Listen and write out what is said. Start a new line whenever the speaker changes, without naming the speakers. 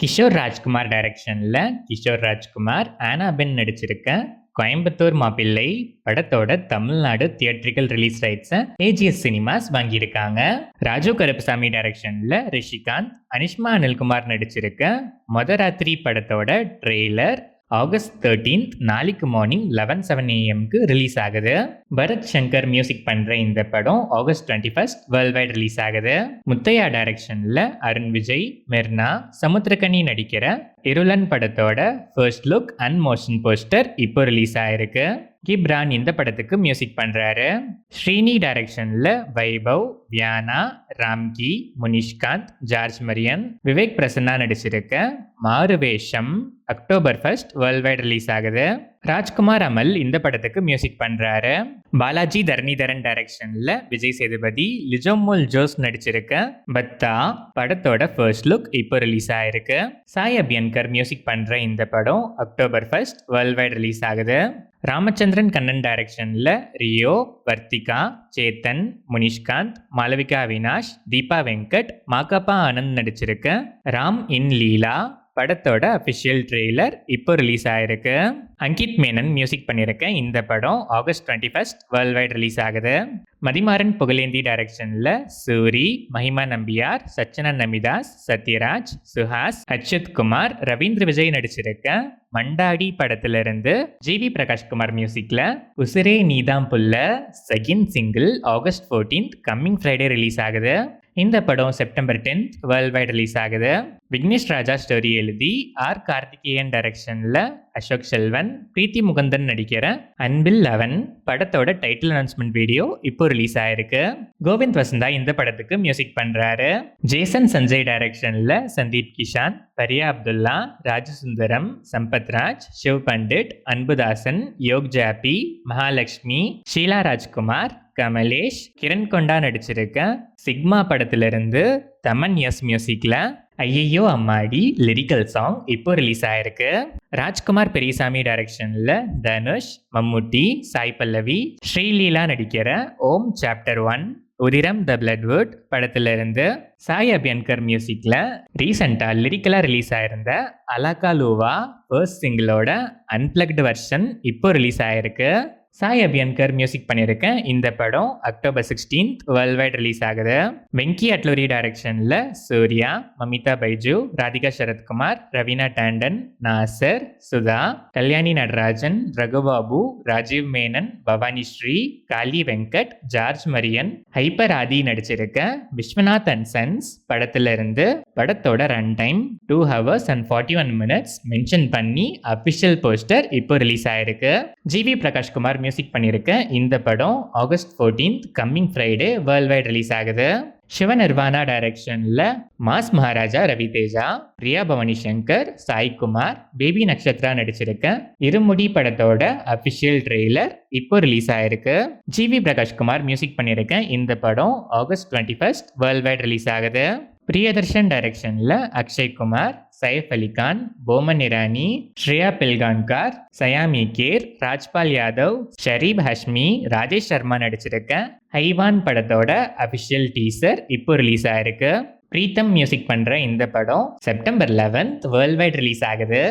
கிஷோர் ராஜ்குமார் டைரக்ஷன்ல கிஷோர் ராஜ்குமார், ஆனாபென் நடிச்சிருக்க கோயம்புத்தூர் மாப்பிள்ளை படத்தோட Tamil Nadu theatrical release ரைட்ஸை ஏஜிஎஸ் சினிமாஸ் வாங்கியிருக்காங்க. ராஜு கருப்பசாமி டைரக்ஷன்ல ரிஷிகாந்த், அனிஷ்மா அனில்குமார் நடிச்சிருக்க மொதராத்திரி படத்தோட ட்ரெய்லர் ஆகஸ்ட் 13 நாளைக்கு மார்னிங் 11:07 AM ரிலீஸ் ஆகுது. பரத் சங்கர் மியூசிக் பண்ற இந்த படம் ஆகஸ்ட் 21 வேர்ல்ட் வைட் ரிலீஸ் ஆகுது. முத்தையா டைரக்ஷன்ல அருண் விஜய், மெர்னா, சமுத்திரகனி நடிக்கிற இருளன் படத்தோட first look and motion poster இப்போ ரிலீஸ் ஆயிருக்கு. கிப்ரான் இந்த படத்துக்கு மியூசிக் பண்றாரு. ஸ்ரீனி டைரக்ஷன்ல வைபவ், வியானா, ராம்கி, முனிஷ்காந்த், ஜார்ஜ் மரியன், விவேக் பிரசன்னா நடிச்சிருக்க Maaruvesham October 1 world wide release ஆகுது. ராஜ்குமார் அமல் இந்த படத்துக்கு மியூசிக் பண்றாரு. பாலாஜி தரணிதரன் டைரக்ஷன்ல விஜய் சேதுபதி, லிஜோமோல் ஜோஸ் நடிச்சிருக்க பத்தா படத்தோட ஃபர்ஸ்ட் லுக் இப்போ ரிலீஸ் ஆயிருக்கு. சாய் அபியன்கர் மியூசிக் பண்ற இந்த படம் அக்டோபர் 1 வேர்ல்ட் வைட் ரிலீஸ் ஆகுது. ராமச்சந்திரன் கண்ணன் டைரக்ஷன்ல ரியோ, வர்த்திகா, சேத்தன், முனிஷ்காந்த், மாளவிகா அவினாஷ், தீபா வெங்கட், மாகாபா ஆனந்த் நடிச்சிருக்க ராம் இன் லீலா படத்தோட அஃபிஷியல் ட்ரெய்லர் இப்போ ரிலீஸ் ஆயிருக்கு. அங்கித் மேனன் மியூசிக் பண்ணியிருக்க இந்த படம் ஆகஸ்ட் 21 வேர்ல்ட் வைட் ரிலீஸ் ஆகுது. மதிமாறன் புகழேந்தி டைரக்ஷன்ல சூரி, மஹிமா நம்பியார், சச்சனா நமிதாஸ், சத்யராஜ், சுஹாஸ், அச்சுத் குமார், ரவீந்திர விஜய் நடிச்சிருக்க மண்டாடி படத்திலிருந்து ஜிவி பிரகாஷ்குமார் மியூசிக்ல உசிரே நீதாம் புல்ல second single August 14 coming Friday release ஆகுது. இந்த படம் செப்டம்பர் 10 வேர்ல்ட் வைட் ரிலீஸ் ஆகுது. விக்னேஷ் ராஜா ஸ்டோரி எழுதி ஆர் கார்த்திகேயன் டைரக்ஷன்ல அசோக் செல்வன், பிரீத்தி முகந்தன் நடிக்கிற அன்பில் 11 படத்தோட டைட்டில் அனௌன்ஸ்மெண்ட் வீடியோ இப்போ ரிலீஸ் ஆயிருக்கு. கோவிந்த் வசந்தா இந்த படத்துக்கு மியூசிக் பண்றாரு. ஜேசன் சஞ்சய் டைரக்ஷன்ல சந்தீப் கிஷான், பரியா அப்துல்லா, ராஜசுந்தரம், சம்பத்ராஜ், சிவ் பண்டிட், அன்புதாசன், யோக் ஜாபி, மகாலட்சுமி, ஷீலா ராஜ்குமார், கமலேஷ், கிரண் கொண்டா நடிச்சிருக்க சிக்மா படத்திலிருந்து தமன் எஸ் மியூசிக்ல ஐயையோ அம்மாடி லிரிக்கல் சாங் இப்போ ரிலீஸ் ஆயிருக்கு. ராஜ்குமார் பெரியசாமி டைரக்ஷன்ல தனுஷ், மம்முட்டி, சாய் பல்லவி, ஸ்ரீலீலா நடிக்கிற ஓம் சாப்டர் 1 உதிரம் த பிளட்வுட் படத்திலிருந்து சாய் அபியன்கர் மியூசிக்ல ரீசெண்டா லிரிக்கலா ரிலீஸ் ஆயிருந்த அலாக்கா லூவா ஃபர்ஸ்ட் சிங்கிளோட அன்பிளக்டு வெர்ஷன் இப்போ ரிலீஸ் ஆயிருக்கு. சாய் அபியன்கர் மியூசிக் பண்ணியிருக்கேன் இந்த படம் அக்டோபர் 16 வேர்ல்ட் வைட் ரிலீஸ் ஆகுது. வெங்கி அட்லூரி டைரக்ஷன்ல சூர்யா, மமிதா பைஜு, ராதிகா சரத்குமார், ரவீனா டாண்டன், நாசர், சுதா, கல்யாணி நடராஜன், ரகுபாபு, ராஜீவ் மேனன், பவானி ஸ்ரீ, காளி வெங்கட், ஜார்ஜ் மரியன், ஹைப்பர் ஆதி நடிச்சிருக்க விஸ்வநாத் அண்ட் சன்ஸ் படத்திலிருந்து படத்தோட run time 2 hours and 41 minutes mention பண்ணி அபிஷியல் போஸ்டர் இப்போ ரிலீஸ் ஆயிருக்கு. ஜிவி பிரகாஷ்குமார் மியூசிக் பண்ணியிருக்க இந்த படம் August 14 coming Friday world wide release ஆகுது. சிவ நிர்வாணா டைரக்ஷன்ல மாஸ் மகாராஜா ரவி தேஜா, பிரியா பவானி சங்கர், சாய்குமார், பேபி நக்ஷத்ரா நடிச்சிருக்க இருமுடி படத்தோட அபிஷியல் ட்ரெய்லர் இப்போ ரிலீஸ் ஆயிருக்கு. ஜிவி பிரகாஷ்குமார் மியூசிக் பண்ணியிருக்க இந்த படம் ஆகஸ்ட் 21 வேர்ல்ட் வைட் ரிலீஸ் ஆகுது. பிரியதர்ஷன் டைரக்ஷன்ல அக்ஷய் குமார், சைஃப் அலிகான், போமன் இரானி, ஸ்ரேயா பில்கான்கார், சயாமி கேர், ராஜ்பால் யாதவ், ஷரீப் ஹஷ்மி, ராஜேஷ் சர்மா நடிச்சிருக்க ஹைவான் படத்தோட அபிஷியல் டீசர் இப்போ ரிலீஸ் ஆயிருக்கு. பிரீத்தம் மியூசிக் பண்ற இந்த படம் செப்டம்பர் 11 வேர்ல்ட் வைட் ரிலீஸ் ஆகுது.